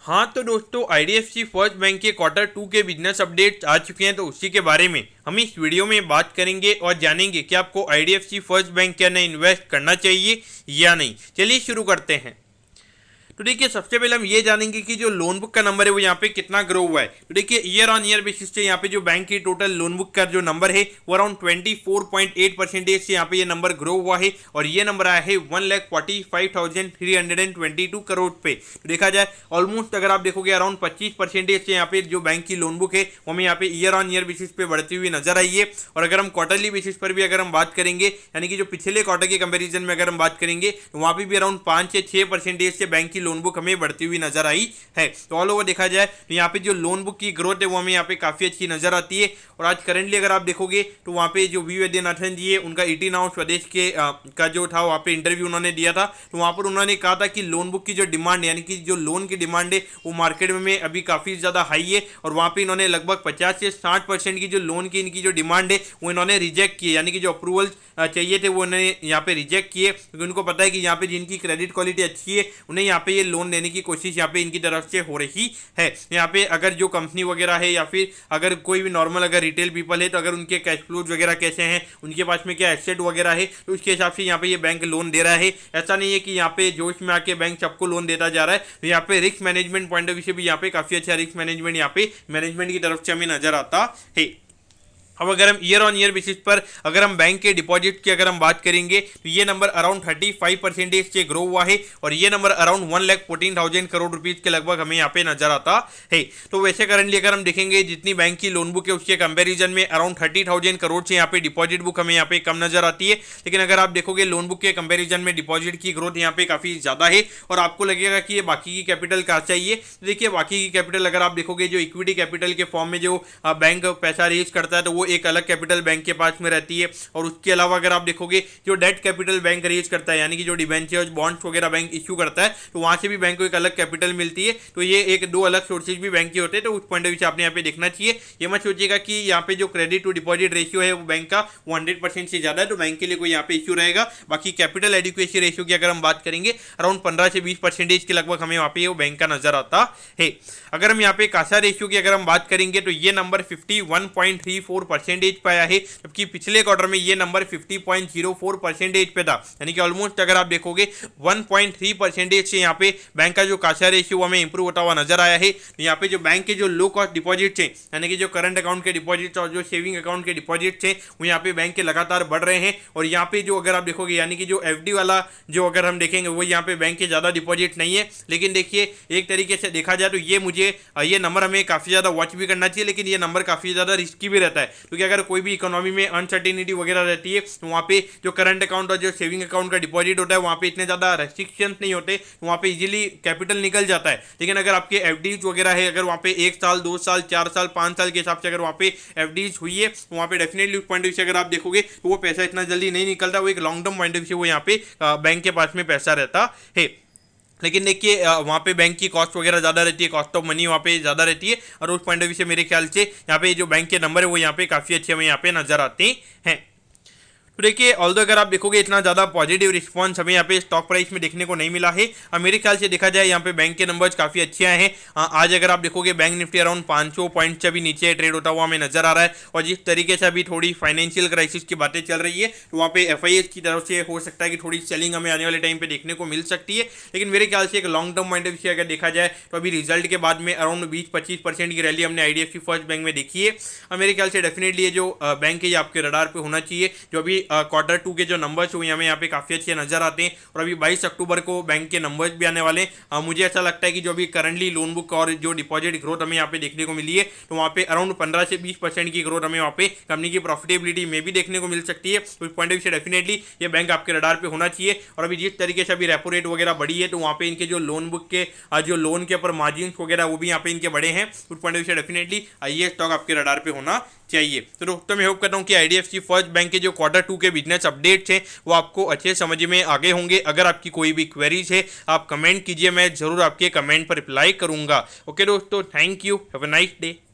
हाँ तो दोस्तों, आईडीएफसी फर्स्ट बैंक के क्वार्टर टू के बिजनेस अपडेट्स आ चुके हैं, तो उसी के बारे में हम इस वीडियो में बात करेंगे और जानेंगे कि आपको आईडीएफसी फर्स्ट बैंक के अंदर इन्वेस्ट करना चाहिए या नहीं। चलिए शुरू करते हैं। तो देखिए, सबसे पहले हम ये जानेंगे कि जो लोन बुक का नंबर है वो यहाँ पे कितना ग्रो हुआ है। तो देखिए, ईयर ऑन ईयर बेसिस से यहाँ पे जो बैंक की टोटल लोन बुक का जो नंबर है वो अराउंड 24.8% से यहाँ पे ये नंबर ग्रो हुआ है और ये नंबर आया है 1,45,322 करोड़ पे। तो देखा जाए ऑलमोस्ट अगर आप देखोगे अराउंड 25% से यहाँ पे जो बैंक की लोन बुक है वो हमें यहाँ पे ईयर ऑन ईयर बेसिस पे बढ़ती हुई नजर आई है। और अगर हम क्वार्टरली बेसिस पर भी अगर हम बात करेंगे, यानी कि जो पिछले क्वार्टर के कंपेरिजन में अगर हम बात करेंगे, तो वहाँ पे भी अराउंड 5 से 6% से बैंक की लोन बुक हमें बढ़ती हुई नजर आई है। तो ऑल ओवर देखा जाए तो यहाँ पे जो लोन बुक की ग्रोथ है वो हमें यहाँ पे काफी अच्छी नजर आती है। और आज करंटली अगर आप देखोगे तो वहाँ पे जो वी वैद्यनाथन जी है उनका 18 नाउ स्वदेश के का जो था वहाँ पे इंटरव्यू उन्होंने दिया था, तो वहाँ पर उन्होंने कहा था कि लोन बुक की जो डिमांड यानी कि जो लोन की डिमांड है वो मार्केट में अभी काफी ज्यादा हाई है। और वहाँ पे इन्होंने लगभग 50 से 60% की जो लोन की इनकी जो डिमांड है वो इन्होंने रिजेक्ट की, यानी कि जो अप्रूवल चाहिए थे वो उन्होंने यहाँ पे रिजेक्ट किए, क्योंकि उनको पता है कि यहाँ पे जिनकी क्रेडिट क्वालिटी अच्छी है उन्हें यहाँ पे ये लोन देने की कोशिश यहाँ पे इनकी तरफ से हो रही है। यहाँ पे अगर जो कंपनी वगैरह है या फिर अगर कोई भी नॉर्मल अगर रिटेल पीपल है तो अगर उनके कैश फ्लोज वगैरह कैसे हैं, उनके पास में क्या एसेट वगैरह है, तो उसके हिसाब से यहाँ पे ये बैंक लोन दे रहा है। ऐसा नहीं है कि यहाँ पे जोश में आके बैंक सबको लोन देता जा रहा है। तो यहाँ पे risk management point of view से भी यहाँ पे काफी अच्छा रिस्क मैनेजमेंट यहाँ पे मैनेजमेंट की तरफ से हमें नजर आता है। अब अगर हम ईयर ऑन ईयर बेसिस पर अगर हम बैंक के डिपॉजिट की अगर हम बात करेंगे तो ये नंबर अराउंड 35% से ग्रो हुआ है और ये नंबर अराउंड 1,14,000 करोड़ रुपीज के लगभग हमें यहाँ पे नजर आता है। तो वैसे करंटली अगर हम देखेंगे जितनी बैंक की लोन बुक है उसके कंपेरिजन में अराउंड 30,000 करोड़ से यहाँ पे डिपॉजिट बुक हमें यहाँ पे कम नजर आती है। लेकिन अगर आप देखोगे लोन बुक के कंपेरिजन में डिपॉजिट की ग्रोथ यहाँ पे काफी ज्यादा है और आपको लगेगा कि ये बाकी की कैपिटल कहाँ चाहिए, तो देखिए बाकी की कैपिटल अगर आप देखोगे जो इक्विटी कैपिटल के फॉर्म में जो बैंक पैसा रेज करता है तो वो एक अलग कैपिटल बैंक के पास में रहती है। और उसके अलावा अगर आप देखोगे जो डेट कैपिटल बैंक रेज करता है, यानी कि जो डिबेंचर्स बॉन्ड्स वगैरह बैंक इश्यू करता है, तो वहां से भी बैंक को एक अलग कैपिटल मिलती है। तो ये एक दो अलग सोर्सेज भी बैंक के होते हैं, तो उस पॉइंट ऑफ व्यू से आपने यहाँ पे देखना चाहिए। ये मत सोचिएगा कि यहाँ पे जो क्रेडिट टू डिपॉजिट रेशियो है वो बैंक का 100% से ज्यादा है तो बैंक के लिए कोई यहाँ पे इश्यू रहेगा। बाकी कैपिटल एडिक्वेसी रेशियो की अगर हम बात करेंगे अराउंड 15 से 20% के लगभग हमें वहाँ पे वो बैंक का नजर आता है। अगर हम यहाँ पे कासा रेशियो की अगर हम बात करेंगे तो ये नंबर 51.34% पाया है, जबकि पिछले क्वार्टर में ये नंबर 50.04% पे था। यानी कि ऑलमोस्ट अगर आप देखोगे 1.3% से यहाँ पे बैंक का जो कासा रेशियो हमें इंप्रूव होता हुआ नजर आया है। तो यहाँ पे जो बैंक के जो लो कॉस्ट डिपॉजिट्स हैं, यानी कि जो करंट अकाउंट के डिपॉजिट्स और जो सेविंग अकाउंट के डिपॉजिट्स हैं, वो यहाँ पे बैंक के लगातार बढ़ रहे हैं। और यहाँ पे जो अगर आप देखोगे यानी कि जो एफडी वाला जो अगर हम देखेंगे वो यहाँ पे बैंक के ज्यादा डिपॉजिट नहीं है। लेकिन देखिए एक तरीके से देखा जाए तो ये नंबर हमें काफी ज्यादा वॉच भी करना चाहिए, लेकिन ये नंबर काफी ज्यादा रिस्की भी रहता है, क्योंकि अगर कोई भी इकोनॉमी में अनसर्टिनिटी वगैरह रहती है तो वहाँ पे जो करंट अकाउंट और जो सेविंग अकाउंट का डिपॉजिट होता है वहाँ पे इतने ज़्यादा रेस्ट्रिक्शंस नहीं होते, वहाँ पे इजीली कैपिटल निकल जाता है। लेकिन अगर आपके एफडीज वगैरह है, अगर वहाँ पे 1 साल 2 साल 4 साल 5 साल के हिसाब से अगर वहाँ पे एफडीज हुई है तो वहाँ पे डेफिनेटली उस पॉइंट ऑफ व्यू से अगर आप देखोगे तो वो पैसा इतना जल्दी नहीं निकलता, वो एक long term point of view से वो यहाँ पे बैंक के पास में पैसा रहता है। लेकिन देखिए वहाँ पे बैंक की कॉस्ट वगैरह ज़्यादा रहती है, कॉस्ट ऑफ मनी वहाँ पे ज़्यादा रहती है और उस पॉइंट ऑफ व्यू से मेरे ख्याल से यहाँ पे जो बैंक के नंबर है वो यहाँ पे काफ़ी अच्छे हमें यहाँ पे नजर आते हैं। तो देखिए ऑल्दो अगर आप देखोगे इतना ज़्यादा पॉजिटिव रिस्पांस हमें यहाँ पे स्टॉक प्राइस में देखने को नहीं मिला है। मेरे ख्याल से देखा जाए यहाँ पे बैंक के नंबर्स काफ़ी अच्छे आए हैं। आज अगर आप देखोगे बैंक निफ्टी अराउंड 500 पॉइंट से अभी नीचे ट्रेड होता हुआ हमें नजर आ रहा है। और जिस तरीके से अभी थोड़ी फाइनेंशियल क्राइसिस की बातें चल रही है तो वहाँ पे एफआईएस की तरफ से हो सकता है कि थोड़ी सेलिंग हमें आने वाले टाइम पे देखने को मिल सकती है। लेकिन मेरे ख्याल से एक long term point of view से अगर देखा जाए तो अभी रिजल्ट के बाद में अराउंड 20-25% की रैली हमने आईडीएफसी फर्स्ट बैंक में देखी है। मेरे ख्याल से डेफिनेटली ये जो बैंक है ये आपके रडार पे होना चाहिए। जो अभी क्वार्टर टू के जो नंबर्स हुए हमें यहाँ पे काफी अच्छे नजर आते हैं और अभी 22 अक्टूबर को बैंक के नंबर्स भी आने वाले हैं। मुझे ऐसा लगता है कि जो अभी करंटली लोन बुक और जो डिपॉजिट ग्रोथ हमें यहाँ पे देखने को मिली है तो वहाँ पे अराउंड 15 से 20% की ग्रोथ हमें वहाँ पे कंपनी की प्रॉफिटेबिलिटी में भी देखने को मिल सकती है। तो इस पॉइंट ऑफ व्यू से डेफिनेटली ये बैंक आपके रडार पे होना चाहिए। और अभी जिस तरीके से अभी रेपो रेट वगैरह बढ़ी है तो वहाँ पे इनके जो लोन बुक के जो लोन के ऊपर मार्जिन वगैरह वो भी यहाँ पे इनके बड़े हैं। उस पॉइंट ऑफ व्यू से डेफिनेटली ये स्टॉक आपके रडार पे होना चाहिए। तो दोस्तों मैं होप करता हूँ कि आईडीएफसी फर्स्ट बैंक के जो क्वार्टर टू के बिजनेस अपडेट्स हैं वो आपको अच्छे समझ में आगे होंगे। अगर आपकी कोई भी क्वेरीज है आप कमेंट कीजिए, मैं जरूर आपके कमेंट पर रिप्लाई करूंगा। ओके दोस्तों, thank you, have a nice day.